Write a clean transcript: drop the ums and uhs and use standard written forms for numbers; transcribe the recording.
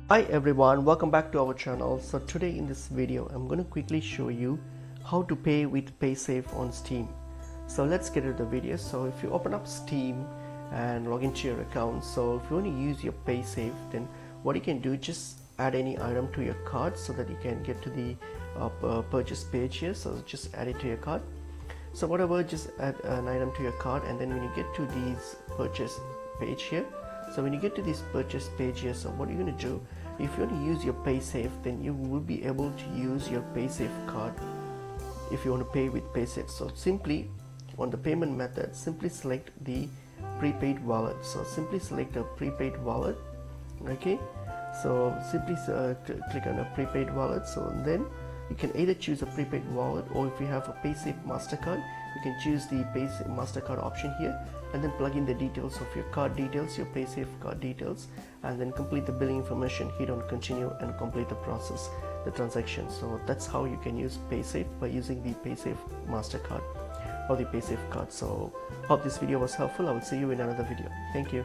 Hi everyone, welcome back to our channel. So today in this video I'm going to quickly show you how to pay with PaySafe on Steam. So let's get into the video. So if you open up Steam and log into your account, so if you want to use your PaySafe, then what you can do, just add any item to your cart so that you can get to the purchase page here. So just add it to your cart. So whatever, just add an item to your cart, and then when you get to this purchase page here, so when you get to this purchase page here, so what you're going to do, if you want to use your PaySafe, then you will be able to use your PaySafe card if you want to pay with PaySafe. So simply on the payment method, simply select the prepaid wallet. So simply select a prepaid wallet. Okay, so simply click on a prepaid wallet. So then you can either choose a prepaid wallet, or if you have a PaySafe MasterCard, you can choose the PaySafe MasterCard option here, and then plug in the details of your card details, your PaySafe card details, and then complete the billing information, hit on continue, and complete the process, the transaction. So that's how you can use PaySafe, by using the PaySafe MasterCard or the PaySafe card. So hope this video was helpful. I will see you in another video. Thank you.